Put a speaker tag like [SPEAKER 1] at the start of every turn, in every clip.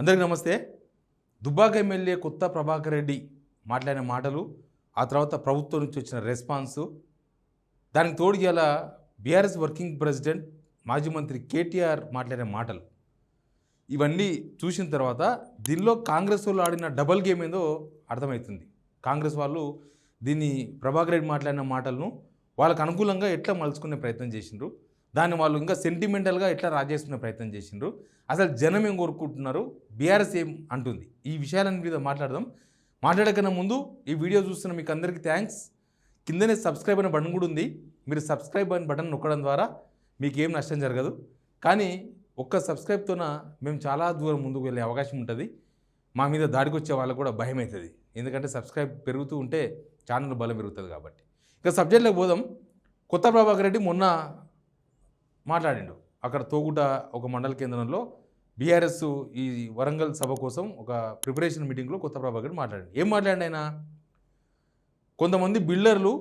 [SPEAKER 1] అందరికీ నమస్తే. దుబ్బాక ఎమ్మెల్యే కొత్త ప్రభాకర్ రెడ్డి మాట్లాడిన మాటలు, ఆ తర్వాత ప్రభుత్వం నుంచి వచ్చిన రెస్పాన్సు, దానికి తోడు ఇలా బీఆర్ఎస్ వర్కింగ్ ప్రెసిడెంట్ మాజీ మంత్రి కేటీఆర్ మాట్లాడిన మాటలు, ఇవన్నీ చూసిన తర్వాత దీనిలో కాంగ్రెస్ వాళ్ళు ఆడిన డబల్ గేమ్ ఏందో అర్థమవుతుంది. కాంగ్రెస్ వాళ్ళు దీన్ని ప్రభాకర్ రెడ్డి మాట్లాడిన మాటలను వాళ్ళకు అనుకూలంగా ఎట్లా మలుచుకునే ప్రయత్నం చేసిండ్రు, దాన్ని వాళ్ళు ఇంకా సెంటిమెంటల్గా ఎట్లా రాజేసుకునే ప్రయత్నం చేసిండ్రు, అసలు జనం ఏం కోరుకుంటున్నారు, బీఆర్ఎస్ ఏం అంటుంది, ఈ విషయాలన్నీ మీద మాట్లాడదాం. మాట్లాడకన్నా ముందు ఈ వీడియో చూస్తున్న మీకు అందరికీ థ్యాంక్స్. కిందనే సబ్స్క్రైబ్ అనే బటన్ కూడా ఉంది. మీరు సబ్స్క్రైబ్ అనే బటన్ నొక్కడం ద్వారా మీకు ఏం నష్టం జరగదు. కానీ ఒక్క సబ్స్క్రైబ్తోన మేము చాలా దూరం ముందుకు వెళ్ళే అవకాశం ఉంటుంది. మా మీద దాడికి వచ్చే వాళ్ళకు కూడా భయం అవుతుంది. ఎందుకంటే సబ్స్క్రైబ్ పెరుగుతూ ఉంటే ఛానల్ బలం పెరుగుతుంది కాబట్టి. ఇక సబ్జెక్ట్లోకి పోదాం. కొత్త ప్రభాకర్ రెడ్డి మొన్న మాట్లాడిండు. అక్కడ తోగుట ఒక మండల కేంద్రంలో బీఆర్ఎస్ ఈ వరంగల్ సభ కోసం ఒక ప్రిపరేషన్ మీటింగ్లో కొత్త ప్రభాకర్ రెడ్డి మాట్లాడిండు. ఏం మాట్లాడి ఆయన, కొంతమంది బిల్డర్లు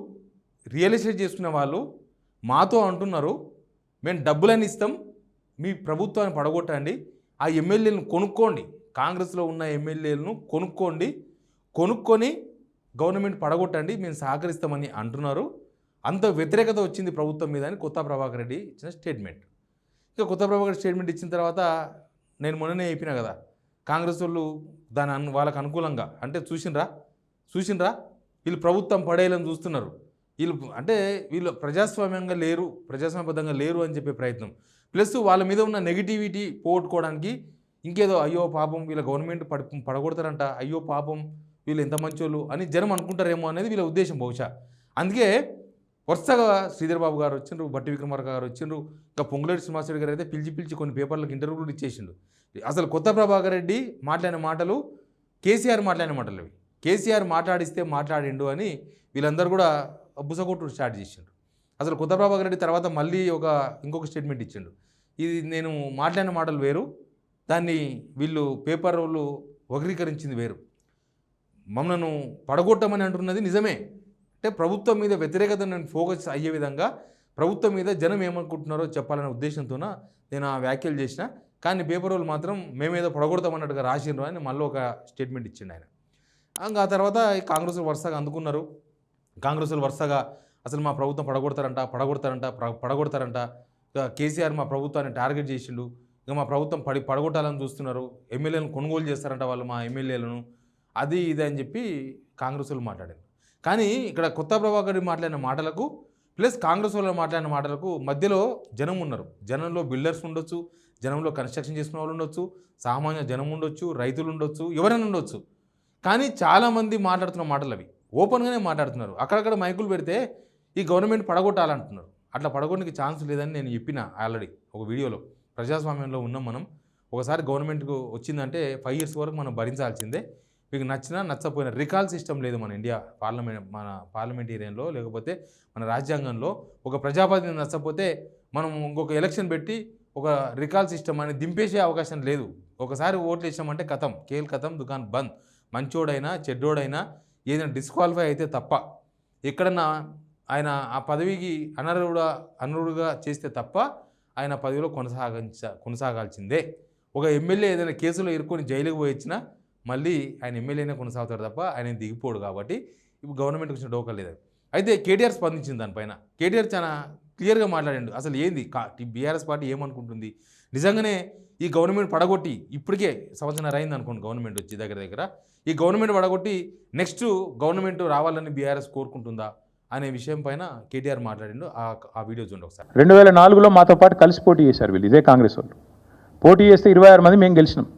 [SPEAKER 1] రియల్ ఎస్టేట్ చేసుకునే వాళ్ళు మాతో అంటున్నారు, మేము డబ్బులని ఇస్తాం, మీ ప్రభుత్వాన్ని పడగొట్టండి, ఆ ఎమ్మెల్యేలను కొనుక్కోండి, కాంగ్రెస్లో ఉన్న ఎమ్మెల్యేలను కొనుక్కొని గవర్నమెంట్ పడగొట్టండి, మేము సహకరిస్తామని అంటున్నారు. అంత వ్యతిరేకత వచ్చింది ప్రభుత్వం మీద అని కొత్త ప్రభాకర్ రెడ్డి ఇచ్చిన స్టేట్మెంట్. ఇక కొత్త ప్రభాకర్ స్టేట్మెంట్ ఇచ్చిన తర్వాత నేను మొన్ననే చెప్పినా కదా, కాంగ్రెస్ వాళ్ళు వాళ్ళకు అనుకూలంగా అంటే చూసిండ్రా వీళ్ళు ప్రభుత్వం పడేయాలని చూస్తున్నారు, వీళ్ళు ప్రజాస్వామ్యబద్ధంగా లేరు అని చెప్పే ప్రయత్నం, ప్లస్ వాళ్ళ మీద ఉన్న నెగిటివిటీ పోగొట్టుకోవడానికి ఇంకేదో అయ్యో పాపం వీళ్ళ గవర్నమెంట్ పడగొడతారంట, అయ్యో పాపం వీళ్ళు ఎంత మంచోళ్ళు అని జనం అనుకుంటారేమో అనేది వీళ్ళ ఉద్దేశం బహుశా. అందుకే వరుసగా శ్రీధర్ బాబు గారు వచ్చిండ్రు, బట్టి విక్రమార్క గారు వచ్చిండ్రు, ఇంకా పొంగులేటి శ్రీనివాసరెడ్డి గారు అయితే పిలిచి కొన్ని పేపర్లకు ఇంటర్వ్యూ కూడా ఇచ్చేసిండు. అసలు కొత్త ప్రభాకర్ రెడ్డి మాట్లాడిన మాటలు కేసీఆర్ మాట్లాడిన మాటలు అవి. కేసీఆర్ మాట్లాడిస్తే మాట్లాడిండు అని వీళ్ళందరూ కూడా బుసగొట్టు స్టార్ట్ చేసిండు. అసలు కొత్త ప్రభాకర్ రెడ్డి తర్వాత మళ్ళీ ఇంకొక స్టేట్మెంట్ ఇచ్చిండు. ఇది నేను మాట్లాడిన మాటలు వేరు, దాన్ని వీళ్ళు పేపర్ వాళ్ళు వక్రీకరించింది వేరు, మమ్మల్ని పడగొట్టమని అంటున్నది నిజమే. అంటే ప్రభుత్వం మీద వ్యతిరేకత నేను ఫోకస్ అయ్యే విధంగా ప్రభుత్వం మీద జనం ఏమనుకుంటున్నారో చెప్పాలనే ఉద్దేశంతో నేను ఆ వ్యాఖ్యలు చేసిన. కానీ పేపర్ వాళ్ళు మాత్రం మేమేదో పడగొడతామన్నట్టుగా రాసిండ్రు అని మళ్ళీ ఒక స్టేట్మెంట్ ఇచ్చిండు ఆయన. ఆ తర్వాత కాంగ్రెస్ వరుసగా అందుకున్నారు. కాంగ్రెస్ వరుసగా అసలు మా ప్రభుత్వం పడగొడతారంట, ఇక కేసీఆర్ మా ప్రభుత్వాన్ని టార్గెట్ చేసిండు, ఇక మా ప్రభుత్వం పడగొట్టాలని చూస్తున్నారు, ఎమ్మెల్యేలను కొనుగోలు చేస్తారంట వాళ్ళు మా ఎమ్మెల్యేలను, అది ఇది అని చెప్పి కాంగ్రెస్ వాళ్ళు మాట్లాడారు. కానీ ఇక్కడ కొత్త ప్రభాకర్ మాట్లాడిన మాటలకు ప్లస్ కాంగ్రెస్ వాళ్ళు మాట్లాడిన మాటలకు మధ్యలో జనం ఉన్నారు. జనంలో బిల్డర్స్ ఉండొచ్చు, జనంలో కన్స్ట్రక్షన్ చేసుకునే వాళ్ళు ఉండొచ్చు, సామాన్య జనం ఉండొచ్చు, రైతులు ఉండొచ్చు, ఎవరైనా ఉండొచ్చు. కానీ చాలామంది మాట్లాడుతున్న మాటలు అవి ఓపెన్గానే మాట్లాడుతున్నారు. అక్కడక్కడ మైకులు పెడితే ఈ గవర్నమెంట్ పడగొట్టాలంటున్నారు. అట్లా పడగొట్టడానికి ఛాన్స్ లేదని నేను చెప్పిన ఆల్రెడీ ఒక వీడియోలో. ప్రజాస్వామ్యంలో ఉన్నాం మనం. ఒకసారి గవర్నమెంట్కు వచ్చిందంటే 5 years వరకు మనం భరించాల్సిందే. మీకు నచ్చినా నచ్చపోయినా రికాల్ సిస్టమ్ లేదు మన ఇండియా మన పార్లమెంటేరియన్లో, లేకపోతే మన రాజ్యాంగంలో. ఒక ప్రజాప్రతినిధి నచ్చకపోతే మనం ఇంకొక ఎలక్షన్ పెట్టి ఒక రికాల్ సిస్టమ్ అని దింపేసే అవకాశం లేదు. ఒకసారి ఓట్లు వేసామంటే కథం దుకాన్ బంద్. మంచోడైనా చెడ్డోడైనా ఏదైనా డిస్క్వాలిఫై అయితే తప్ప, ఎక్కడన్నా ఆయన ఆ పదవికి అనర్హుడుగా చేస్తే తప్ప ఆయన పదవిలో కొనసాగాల్సిందే. ఒక ఎమ్మెల్యే ఏదైనా కేసులో ఇరుక్కొని జైలుకు పోయి వచ్చినా మళ్ళీ ఆయన ఎమ్మెల్యేనే కొనసాగుతాడు తప్ప ఆయన దిగిపోడు. కాబట్టి ఇప్పుడు గవర్నమెంట్కి వచ్చిన డోకా లేదు. అయితే కేటీఆర్ స్పందించింది దానిపైన. కేటీఆర్ చాలా క్లియర్గా మాట్లాడాడు. అసలు ఏంది బీఆర్ఎస్ పార్టీ ఏమనుకుంటుంది, నిజంగానే ఈ గవర్నమెంట్ పడగొట్టి ఇప్పటికే సంవత్సరం అయింది అనుకోండి గవర్నమెంట్ వచ్చి దగ్గర ఈ గవర్నమెంట్ పడగొట్టి నెక్స్ట్ గవర్నమెంట్ రావాలని బీఆర్ఎస్ కోరుకుంటుందా అనే విషయం పైన కేటీఆర్ మాట్లాడిండు. ఆ వీడియో చూడండి ఒకసారి.
[SPEAKER 2] 2004లో మాతో పాటు కలిసి పోటీ చేశారు వీళ్ళు, ఇదే కాంగ్రెస్ వాళ్ళు. పోటీ చేస్తే 26 మంది మేము గెలిచినాం.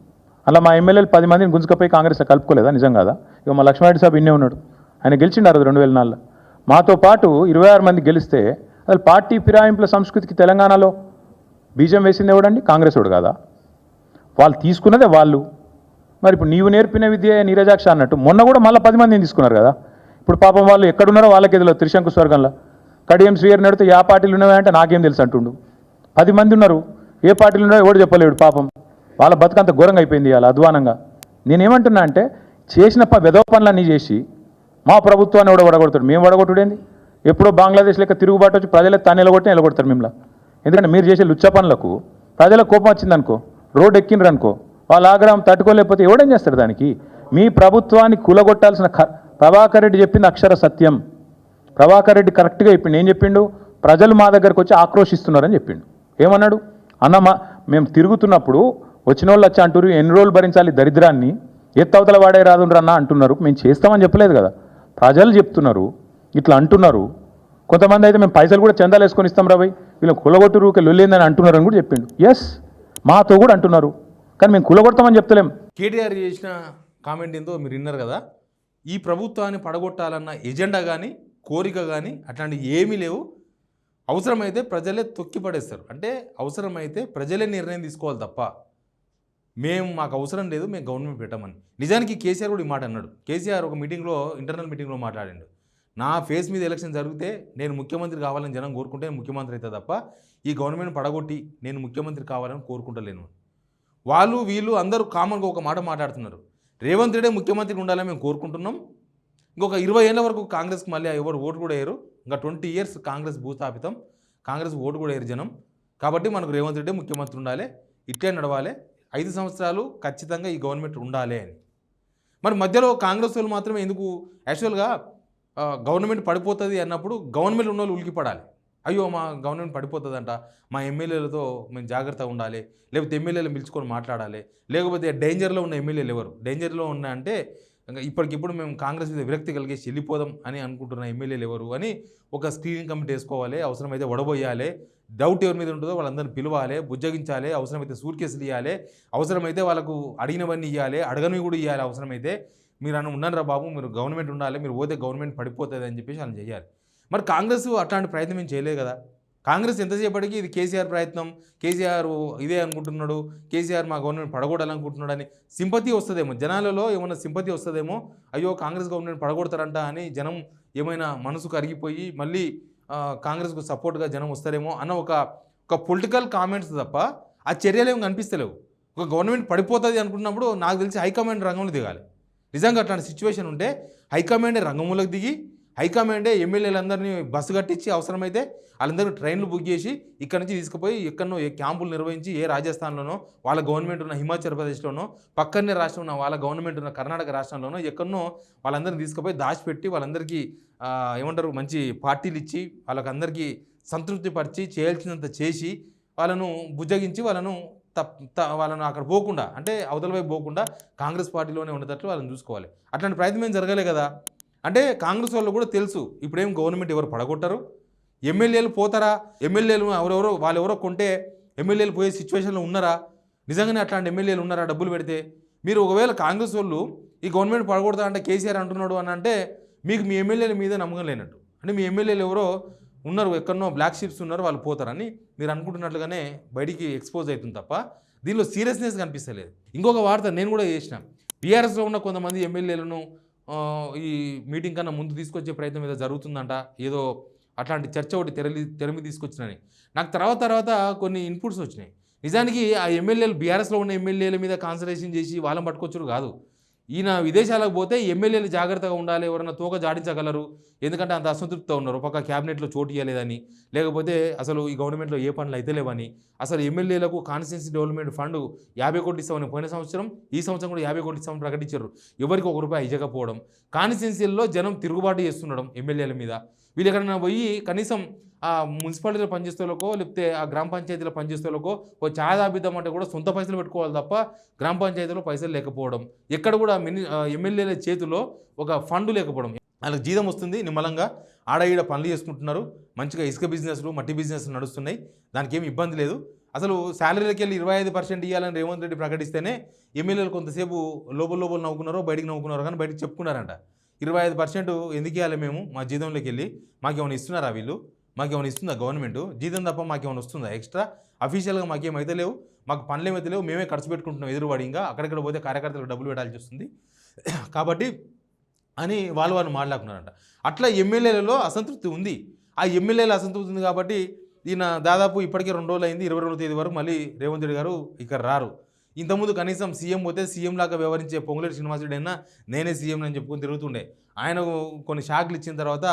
[SPEAKER 2] అలా మా ఎమ్మెల్యేలు 10 మందిని గుంజుకపోయి కాంగ్రెస్లో కలుపుకోలేదా? నిజం కాదా? ఇక మా లక్ష్మారెడ్డి సాబ్ ఇన్నే ఉన్నాడు, ఆయన గెలిచిండారు 2004లో. మాతో పాటు 26 మంది గెలిస్తే అసలు పార్టీ ఫిరాయింపుల సంస్కృతికి తెలంగాణలో బీజం వేసింది ఎవడండి? కాంగ్రెస్ వాడు కాదా? వాళ్ళు తీసుకున్నదే వాళ్ళు. మరి ఇప్పుడు నీవు నేర్పిన విద్య నీరజాక్ష అన్నట్టు మొన్న కూడా మళ్ళీ 10 మందిని తీసుకున్నారు కదా. ఇప్పుడు పాపం వాళ్ళు ఎక్కడున్నారో వాళ్ళకి ఎదులో త్రిశంకు స్వర్గంలో కడియం శ్రీయర్ నడితే ఏ పార్టీలు ఉన్నాయంటే నాకేం తెలుసు అంటుండు. 10 మంది ఉన్నారు, ఏ పార్టీలు ఉన్నాయో ఎవడు చెప్పలేడు. పాపం వాళ్ళ బతుకంత ఘోరంగా అయిపోయింది ఇవాళ అధ్వానంగా. నేనేమంటున్నా అంటే చేసిన వెధవ పనులన్నీ చేసి మా ప్రభుత్వాన్ని ఎవడో వడగొడతాడు. మేము వడగొట్టుడేంది? ఎప్పుడో బంగ్లాదేశ్ లెక్క తిరుగుబాటు వచ్చి ప్రజలకు తాను నిలగొడతారు మిమ్మల్ని. ఎందుకంటే మీరు చేసే లుచ్చ పనులకు ప్రజలకు కోపం వచ్చిందనుకో, రోడ్డు ఎక్కిండ్రు అనుకో, వాళ్ళ ఆగ్రహం తట్టుకోలేకపోతే ఎవడేం చేస్తాడు దానికి? మీ ప్రభుత్వాన్ని కూలగొట్టాల్సిన ప్రభాకర్ రెడ్డి చెప్పింది అక్షర సత్యం. ప్రభాకర్ రెడ్డి కరెక్ట్గా చెప్పిండు. ఏం చెప్పిండు? ప్రజలు మా దగ్గరకు వచ్చి ఆక్రోషిస్తున్నారని చెప్పిండు. ఏమన్నాడు? అన్న మేము తిరుగుతున్నప్పుడు వచ్చిన వాళ్ళు వచ్చి అంటారు ఎన్ని రోజులు భరించాలి దరిద్రాన్ని, ఎత్తవతల వాడే రాదుండ్రన్నా అంటున్నారు. మేము చేస్తామని చెప్పలేదు కదా, ప్రజలు చెప్తున్నారు, ఇట్లా అంటున్నారు. కొంతమంది అయితే మేము పైసలు కూడా చందాలు వేసుకొని ఇస్తాం రాబోయ్, వీళ్ళని కులగొట్టు రూకే లొల్లేందని అంటున్నారు అని కూడా చెప్పిండు. ఎస్, మాతో కూడా అంటున్నారు, కానీ మేము కులగొడతామని చెప్తలేం.
[SPEAKER 1] కేటీఆర్ చేసిన కామెంట్ ఏందో మీరు విన్నారు కదా. ఈ ప్రభుత్వాన్ని పడగొట్టాలన్న ఎజెండా కానీ కోరిక కానీ అట్లాంటివి ఏమీ లేవు. అవసరమైతే ప్రజలే తొక్కి పడేస్తారు. అంటే అవసరమైతే ప్రజలే నిర్ణయం తీసుకోవాలి తప్ప మాకు అవసరం లేదు, మేము గవర్నమెంట్ పెట్టమని. నిజానికి కేసీఆర్ కూడా ఈ మాట అన్నాడు. కేసీఆర్ ఒక మీటింగ్లో, ఇంటర్నల్ మీటింగ్లో మాట్లాడాడు. నా ఫేస్ మీద ఎలక్షన్ జరిగితే నేను ముఖ్యమంత్రి కావాలని జనం కోరుకుంటే నేను ముఖ్యమంత్రి అవుతా తప్ప ఈ గవర్నమెంట్ పడగొట్టి నేను ముఖ్యమంత్రి కావాలని కోరుకుంటలేను. వాళ్ళు వీళ్ళు అందరూ కామన్గా ఒక మాట మాట్లాడుతున్నారు. రేవంత్ రెడ్డి ముఖ్యమంత్రి ఉండాలని మేము కోరుకుంటున్నాం. ఇంకొక 20 ఏళ్ళ వరకు కాంగ్రెస్కి మళ్ళీ ఎవరు ఓటు కూడా వేయరు. ఇంకా 20 years కాంగ్రెస్ భూస్థాపితం, కాంగ్రెస్ ఓటు కూడా వేయరు జనం. కాబట్టి మనకు రేవంత్ రెడ్డి ముఖ్యమంత్రి ఉండాలి, ఇట్లే నడవాలి, 5 సంవత్సరాలు ఖచ్చితంగా ఈ గవర్నమెంట్ ఉండాలి అని. మరి మధ్యలో కాంగ్రెస్ వాళ్ళు మాత్రమే ఎందుకు? యాక్చువల్గా గవర్నమెంట్ పడిపోతుంది అన్నప్పుడు గవర్నమెంట్ ఉన్న వాళ్ళు ఉలికిపడాలి. అయ్యో మా గవర్నమెంట్ పడిపోతుందంట, మా ఎమ్మెల్యేలతో మేము జాగ్రత్తగా ఉండాలి, లేకపోతే ఎమ్మెల్యేలు పిలుచుకొని మాట్లాడాలి, లేకపోతే డేంజర్లో ఉన్న ఎమ్మెల్యేలు ఎవరు డేంజర్లో ఉన్నాయంటే ఇప్పటికిప్పుడు మేము కాంగ్రెస్ మీద విరక్తి కలిగేసి వెళ్ళిపోదాం అని అనుకుంటున్న ఎమ్మెల్యేలు ఎవరు అని ఒక స్క్రీనింగ్ కమిటీ వేసుకోవాలి. అవసరమైతే వడబోయాలి, డౌట్ ఎవరి మీద ఉంటుందో వాళ్ళందరినీ పిలవాలి, బుజ్జగించాలి, అవసరమైతే సూట్ కేసులు ఇవ్వాలి, అవసరమైతే వాళ్ళకు అడిగినవన్నీ ఇవ్వాలి, అడగనివి కూడా ఇవ్వాలి. అవసరమైతే మీరు అని ఉన్నారా బాబు, మీరు గవర్నమెంట్ ఉండాలి, మీరు పోతే గవర్నమెంట్ పడిపోతుంది అని చెప్పేసి వాళ్ళు చేయాలి. మరి కాంగ్రెస్ అట్లాంటి ప్రయత్నం ఏం చేయలేదు కదా. కాంగ్రెస్ ఎంతసేపటికి ఇది కేసీఆర్ ప్రయత్నం, కేసీఆర్ ఇదే అనుకుంటున్నాడు, కేసీఆర్ మా గవర్నమెంట్ పడగొడాలనుకుంటున్నాడు అని సింపతి వస్తుందేమో, జనాలలో ఏమైనా సింపతి వస్తుందేమో, అయ్యో కాంగ్రెస్ గవర్నమెంట్ పడగొడతారంట అని జనం ఏమైనా మనసు కరిగిపోయి మళ్ళీ కాంగ్రెస్కు సపోర్ట్గా జనం వస్తారేమో అన్న ఒక పొలిటికల్ కామెంట్స్ తప్ప ఆ చర్యలు ఏమి కనిపిస్తలేవు. ఒక గవర్నమెంట్ పడిపోతుంది అనుకున్నప్పుడు నాకు తెలిసి హైకమాండ్ రంగంలో దిగాలి. నిజంగా అట్లాంటి సిచ్యువేషన్ ఉంటే హైకమాండే రంగంలోకి దిగి, హైకమాండే ఎమ్మెల్యేలందరినీ బస్సు కట్టించి అవసరమైతే వాళ్ళందరూ ట్రైన్లు బుక్ చేసి ఇక్కడ నుంచి తీసుకుపోయి ఎక్కడనో ఏ క్యాంపులు నిర్వహించి, ఏ రాజస్థాన్లోనో వాళ్ళ గవర్నమెంట్ ఉన్న హిమాచల్ ప్రదేశ్లోనో, పక్కనే రాష్ట్రం ఉన్న వాళ్ళ గవర్నమెంట్ ఉన్న కర్ణాటక రాష్ట్రంలోనో ఎక్కడనో వాళ్ళందరినీ తీసుకుపోయి దాచిపెట్టి వాళ్ళందరికీ ఏమంటారు మంచి పార్టీలు ఇచ్చి వాళ్ళకందరికీ సంతృప్తి పరిచి చేయాల్సినంత చేసి వాళ్ళను బుజ్జగించి వాళ్ళను అక్కడ పోకుండా, అంటే అవతల వైపు పోకుండా కాంగ్రెస్ పార్టీలోనే ఉండేటట్లు వాళ్ళని చూసుకోవాలి. అట్లాంటి ప్రయత్నం ఏం జరగలే కదా. అంటే కాంగ్రెస్ వాళ్ళు కూడా తెలుసు ఇప్పుడేం గవర్నమెంట్ ఎవరు పడగొట్టరు, ఎమ్మెల్యేలు పోతారా, ఎమ్మెల్యేలు వాళ్ళెవరో కొంటే ఎమ్మెల్యేలు పోయే సిచ్యువేషన్లో ఉన్నారా, నిజంగానే అట్లాంటి ఎమ్మెల్యేలు ఉన్నారా డబ్బులు పెడితే? మీరు ఒకవేళ కాంగ్రెస్ వాళ్ళు ఈ గవర్నమెంట్ పడగొడతా అంటే కేసీఆర్ అంటున్నాడు అని అంటే మీకు మీ ఎమ్మెల్యేల మీద నమ్మకం లేనట్టు. అంటే మీ ఎమ్మెల్యేలు ఎవరో ఉన్నారు, ఎక్కడనో బ్లాక్ షిప్స్ ఉన్నారు, వాళ్ళు పోతారని మీరు అనుకుంటున్నట్లుగానే బయటికి ఎక్స్పోజ్ అవుతుంది తప్ప దీనిలో సీరియస్నెస్ కనిపిస్తలేదు. ఇంకొక వార్త నేను కూడా చేసిన, బీఆర్ఎస్లో ఉన్న కొంతమంది ఎమ్మెల్యేలను ఈ మీటింగ్ కన్నా ముందు తీసుకొచ్చే ప్రయత్నం ఏదో జరుగుతుందంట, ఏదో అట్లాంటి చర్చ ఒకటి తెరమి తీసుకొచ్చినని నాకు తర్వాత కొన్ని ఇన్పుట్స్ వచ్చినాయి. నిజానికి ఆ ఎమ్మెల్యేలు బీఆర్ఎస్లో ఉన్న ఎమ్మెల్యేల మీద కాన్సన్ట్రేషన్ చేసి వాళ్ళని పట్టుకొచ్చుడు కాదు. ఈయన విదేశాలకు పోతే ఎమ్మెల్యేలు జాగ్రత్తగా ఉండాలి, ఎవరైనా తోక జాడించగలరు, ఎందుకంటే అంత అసంతృప్తితో ఉన్నారు, పక్క క్యాబినెట్లో చోటు ఇవ్వలేదని, లేకపోతే అసలు ఈ గవర్నమెంట్లో ఏ పనులు అయితే లేవని, అసలు ఎమ్మెల్యేలకు కాన్స్టిట్యున్సీ డెవలప్మెంట్ ఫండ్ 50 కోట్లు ఇస్తామని పోయిన సంవత్సరం, ఈ సంవత్సరం కూడా 50 కోట్లు ఇస్తామని ప్రకటించారు. ఎవరికి ₹1 ఇవ్వకపోవడం, కాన్స్టిట్యున్సీల్లో జనం తిరుగుబాటు చేస్తుండడం ఎమ్మెల్యేల మీద. వీళ్ళు ఎక్కడైనా పోయి కనీసం ఆ మున్సిపాలిటీలో పనిచేసేవాళ్ళకో లేకపోతే ఆ గ్రామ పంచాయతీలో పనిచేసేవాళ్ళకో ఓ ఛాయ్ తాపిద్దామంటే కూడా సొంత పైసలు పెట్టుకోవాలి తప్ప గ్రామ పంచాయతీలో పైసలు లేకపోవడం, ఎక్కడ కూడా ఎమ్మెల్యేల చేతిలో ఒక ఫండ్ లేకపోవడం. వాళ్ళకి జీతం వస్తుంది నిమ్మలంగా, ఆడ పనులు చేసుకుంటున్నారు, మంచిగా ఇసుక బిజినెస్లు మట్టి బిజినెస్లు నడుస్తున్నాయి, దానికి ఏమి ఇబ్బంది లేదు. అసలు శాలరీలకి వెళ్ళి 25% ఇవ్వాలని రేవంత్ రెడ్డి ప్రకటిస్తేనే ఎమ్మెల్యేలు కొంతసేపు లోపల నవ్వుకున్నారో బయటికి నవ్వుకున్నారో కానీ బయటకు చెప్పుకున్నారంట. 25% ఎందుకు ఇవ్వాలి మేము మా జీతంలోకి వెళ్ళి, మాకేమైనా ఇస్తున్నారా వీళ్ళు, మాకేమైనా ఇస్తుందా గవర్నమెంట్ జీతం తప్ప మాకేమైనా వస్తుందా ఎక్స్ట్రా, అఫీషియల్గా మాకేమైతే లేవు, మాకు పనులు ఏమైతే లేవు, మేమే ఖర్చు పెట్టుకుంటున్నాం ఎదురుబడి, ఇంకా అక్కడిక్కడ పోతే కార్యకర్తలకు డబ్బులు పెట్టాల్సి వస్తుంది కాబట్టి అని వాళ్ళు మాట్లాడుకున్నారంట. అట్లా ఎమ్మెల్యేలలో అసంతృప్తి ఉంది. ఆ ఎమ్మెల్యేల అసంతృప్తి ఉంది కాబట్టి ఈయన దాదాపు ఇప్పటికే 2 రోజులు అయింది, 22వ తేదీ వరకు మళ్ళీ రేవంత్ రెడ్డి గారు ఇక్కడ రారు. ఇంతకుముందు కనీసం సీఎం పోతే సీఎం లాగా వ్యవహరించే పొంగులేటి శ్రీనివాసరెడ్డి అయినా నేనే సీఎం అని చెప్పుకొని తిరుగుతుండే. ఆయన కొన్ని షాక్లు ఇచ్చిన తర్వాత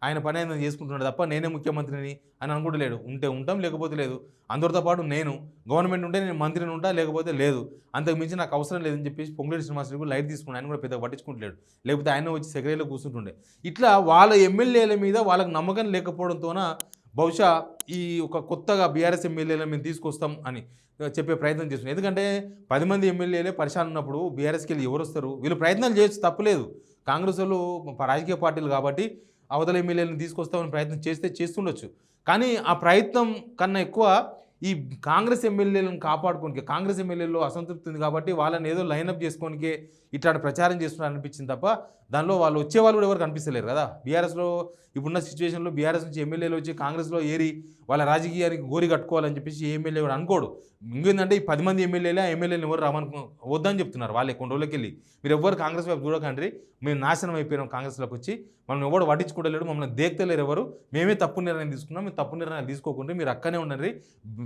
[SPEAKER 1] ఆయన పని ఆయన చేసుకుంటున్నాడు తప్ప నేనే ముఖ్యమంత్రిని అని అనుకుంటలేడు. ఉంటే ఉంటాం, లేకపోతే లేదు. అందరితో పాటు నేను గవర్నమెంట్ ఉంటే నేను మంత్రిని ఉంటా, లేకపోతే లేదు. అంతకు మించి నాకు అవసరం లేదని చెప్పేసి పొంగులేటి శ్రీనివాసరెడ్డి కూడా లైట్ తీసుకుని ఆయన కూడా పెద్దగా పట్టించుకుంటలేడు. లేకపోతే ఆయన వచ్చి సెక్రటరీలో కూర్చుంటుండే. ఇట్లా వాళ్ళ ఎమ్మెల్యేల మీద వాళ్ళకి నమ్మకం లేకపోవడంతోన బహుశా ఈ ఒక కొత్తగా బీఆర్ఎస్ ఎమ్మెల్యేలను మేము తీసుకొస్తాం అని చెప్పే ప్రయత్నం చేస్తున్నారు. ఎందుకంటే 10 మంది ఎమ్మెల్యేలే పరిశాన్ ఉన్నప్పుడు బీఆర్ఎస్కి వెళ్ళి ఎవరు వస్తారు? వీళ్ళు ప్రయత్నాలు చేయొచ్చు, తప్పలేదు. కాంగ్రెస్ వాళ్ళు రాజకీయ పార్టీలు కాబట్టి అవతల ఎమ్మెల్యేలను తీసుకొస్తామని ప్రయత్నం చేస్తుండొచ్చు. కానీ ఆ ప్రయత్నం కన్నా ఎక్కువ ఈ కాంగ్రెస్ ఎమ్మెల్యేలను కాపాడుకోనికే, కాంగ్రెస్ ఎమ్మెల్యేలో అసంతృప్తి ఉంది కాబట్టి వాళ్ళని ఏదో లైనప్ చేసుకోనికే ఇట్లాంటి ప్రచారం చేస్తున్నారు అనిపించింది తప్ప దానిలో వాళ్ళు వచ్చేవాళ్ళు కూడా ఎవరు కనిపిస్తలేరు కదా. బీఆర్ఎస్లో ఇప్పుడున్న సిచ్యువేషన్లో బీఆర్ఎస్ నుంచి ఎమ్మెల్యేలు వచ్చి కాంగ్రెస్లో ఏరి వాళ్ళ రాజకీయానికి గోరి కట్టుకోవాలని చెప్పేసి ఏ ఎమ్మెల్యే కూడా అనుకోడు. ఇంకేందంటే ఈ 10 మంది ఎమ్మెల్యేలే ఆ ఎమ్మెల్యేని ఎవరు వద్దని చెప్తున్నారు. వాళ్ళే కొన్ని రోజులకి వెళ్ళి మీరు ఎవ్వరు కాంగ్రెస్ వైపు చూడకండి, మేము నాశనం అయిపోయినాం, కాంగ్రెస్లోకి వచ్చి మనం ఎవరు పట్టించుకోవలేడు, మమ్మల్ని దేక్తలేరు ఎవరు, మేమే తప్పు నిర్ణయం తీసుకున్నాం, మేము తప్పు నిర్ణయాలు తీసుకోకుండా మీరు అక్కనే ఉండండి,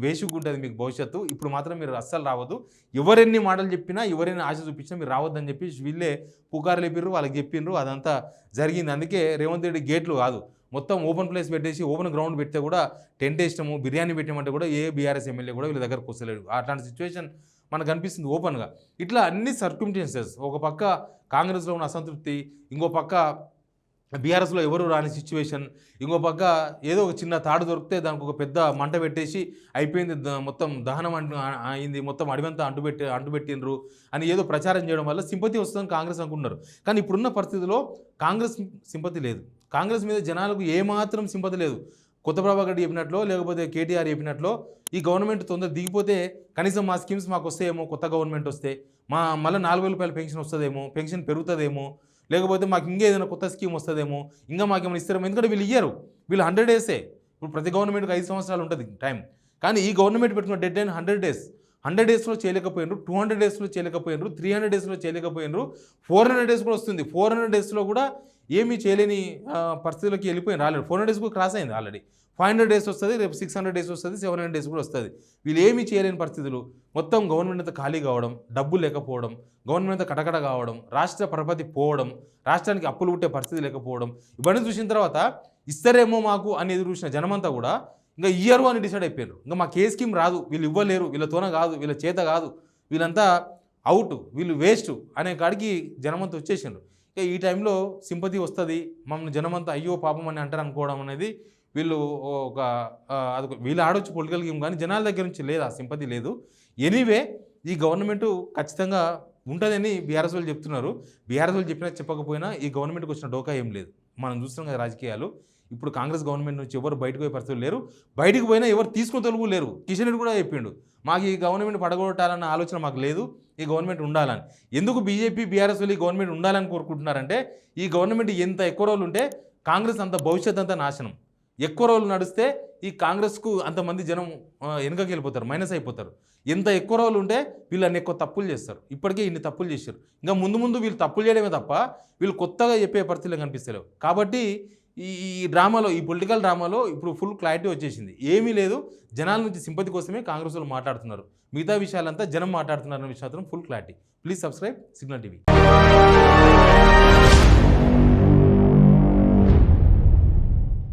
[SPEAKER 1] వేసుకుంటుంది మీకు భవిష్యత్తు, ఇప్పుడు మాత్రం మీరు అస్సలు రావద్దు, ఎవరెన్ని మాటలు చెప్పినా ఎవరైనా ఆశ చూపించినా మీరు రావద్దని చెప్పి వీళ్ళే పుకారు లేపిర్రు, వాళ్ళకి చెప్పిండ్రు, అదంతా జరిగింది. అందుకే రేవంత్ రెడ్డి గేట్లు కాదు మొత్తం ఓపెన్ ప్లేస్ పెట్టేసి ఓపెన్ గ్రౌండ్ పెడితే కూడా టెంట్ వేసినాము, బిర్యానీ పెట్టామంటే కూడా ఏ బీఆర్ఎస్ ఎమ్మెల్యే కూడా వీళ్ళ దగ్గరకు వస్తలేడు. అట్లాంటి సిచ్యువేషన్ మనకు అనిపిస్తుంది ఓపెన్గా. ఇట్లా అన్ని సర్క్యుమ్స్టెన్సెస్, ఒక పక్క కాంగ్రెస్లో ఉన్న అసంతృప్తి, ఇంకో పక్క బీఆర్ఎస్లో ఎవరు రాని సిచ్యువేషన్, ఇంకో పక్క ఏదో ఒక చిన్న తాడు దొరికితే దానికి ఒక పెద్ద మంట పెట్టేసి అయిపోయింది, మొత్తం దహనం అయింది, మొత్తం అడివంతా అంటుపెట్టినరు అని ఏదో ప్రచారం చేయడం వల్ల సింపతి వస్తుందని కాంగ్రెస్ అనుకుంటున్నారు. కానీ ఇప్పుడున్న పరిస్థితిలో కాంగ్రెస్ సింపతి లేదు, కాంగ్రెస్ మీద జనాలకు ఏమాత్రం సింపతి లేదు. కొత్త ప్రభాకర్ రెడ్డి చెప్పినట్లో లేకపోతే కేటీఆర్ చెప్పినట్లో ఈ గవర్నమెంట్ తొందర దిగిపోతే కనీసం మా స్కీమ్స్ మాకు వస్తాయేమో, కొత్త గవర్నమెంట్ వస్తే మళ్ళీ 4,000 రూపాయల పెన్షన్ వస్తుందేమో, పెన్షన్ పెరుగుతుందేమో, లేకపోతే మాకు ఇంకా ఏదైనా కొత్త స్కీమ్ వస్తుందేమో, ఇంకా మాకేమైనా ఇస్తారేమో. ఎందుకంటే వీళ్ళు ఇయ్యరు, వీళ్ళు 100 డేసే. ఇప్పుడు ప్రతి గవర్నమెంట్కి 5 సంవత్సరాలు ఉంటుంది టైం. కానీ ఈ గవర్నమెంట్ పెట్టుకున్న డెడ్ లైన్ 100 డేస్. 100 డేస్లో చేయలేకపోయినారు, 200 డేస్లో చేయలేకపోయినారు, 300 డేస్లో చేయలేకపోయినారు, 400 డేస్ కూడా వస్తుంది. 400 డేస్లో కూడా ఏమీ చేయలేని పరిస్థితులకి వెళ్ళిపోయింది. రాలేదు, 400 డేస్ కూడా క్రాస్ అయింది ఆల్రెడీ. 500 డేస్ వస్తుంది, రేపు 600 డేస్ వస్తుంది, 700 డేస్ కూడా వస్తుంది. వీళ్ళు ఏమీ చేయలేని పరిస్థితులు, మొత్తం గవర్నమెంట్ అంతా ఖాళీ కావడం, డబ్బు లేకపోవడం, గవర్నమెంట్ అంతా కటకట కావడం, రాష్ట్ర పరపతి పోవడం, రాష్ట్రానికి అప్పులు పుట్టే పరిస్థితి లేకపోవడం, ఇవన్నీ చూసిన తర్వాత ఇస్తారేమో మాకు అని ఎదురు చూసిన జనమంతా కూడా ఇంకా ఇయ్యరు అని డిసైడ్ అయిపోయారు. ఇంకా మాకు ఏ స్కీమ్ రాదు, వీళ్ళు ఇవ్వలేరు, వీళ్ళతోన కాదు, వీళ్ళ చేత కాదు, వీళ్ళంతా అవుట్, వీళ్ళు వేస్ట్ అనే కాడికి జనమంతా వచ్చేసిండ్రు. ఇక ఈ టైంలో సింపతి వస్తుంది, మమ్మల్ని జనమంతా అయ్యో పాపం అని అంటారు అనుకోవడం అనేది వీళ్ళు ఒక అది వీళ్ళు ఆడొచ్చు పొలిటికల్ గేమ్, కానీ జనాల దగ్గర నుంచి లేదు, ఆ సింపతి లేదు. ఎనీవే ఈ గవర్నమెంట్ ఖచ్చితంగా ఉంటుందని బీఆర్ఎస్ వాళ్ళు చెప్తున్నారు. బీఆర్ఎస్ వాళ్ళు చెప్పినా చెప్పకపోయినా ఈ గవర్నమెంట్కి వచ్చిన డోకా ఏం లేదు. మనం చూస్తున్నాం కదా రాజకీయాలు. ఇప్పుడు కాంగ్రెస్ గవర్నమెంట్ నుంచి ఎవరు బయటకు పోయే పరిస్థితులు లేరు, బయటకు పోయినా ఎవరు తీసుకుని తొలుగు లేరు. కిషన్ రెడ్డి కూడా చెప్పిండు, మాకు ఈ గవర్నమెంట్ పడగొట్టాలన్న ఆలోచన మాకు లేదు, ఈ గవర్నమెంట్ ఉండాలని. ఎందుకు బీజేపీ బీఆర్ఎస్ వాళ్ళు ఈ గవర్నమెంట్ ఉండాలని కోరుకుంటున్నారంటే ఈ గవర్నమెంట్ ఎంత ఎక్కువ రోజులు ఉంటే కాంగ్రెస్ అంత భవిష్యత్ అంతా నాశనం. ఎక్కువ రోజులు నడిస్తే ఈ కాంగ్రెస్కు అంతమంది జనం వెనుకకి వెళ్ళిపోతారు, మైనస్ అయిపోతారు. ఎంత ఎక్కువ రోజులు ఉంటే వీళ్ళు అన్ని ఎక్కువ తప్పులు చేస్తారు. ఇప్పటికే ఇన్ని తప్పులు చేశారు, ఇంకా ముందు ముందు వీళ్ళు తప్పులు చేయడమే తప్ప వీళ్ళు కొత్తగా చెప్పే పరిస్థితులు కనిపిస్తలేవు. కాబట్టి ఈ డ్రామాలో, ఈ పొలిటికల్ డ్రామాలో ఇప్పుడు ఫుల్ క్లారిటీ వచ్చేసింది. ఏమీ లేదు, జనాల నుంచి సింపతి కోసమే కాంగ్రెస్ వాళ్ళు మాట్లాడుతున్నారు, మిగతా విషయాలంతా జనం మాట్లాడుతున్నారన్న విషయం full clarity. Please subscribe signal TV.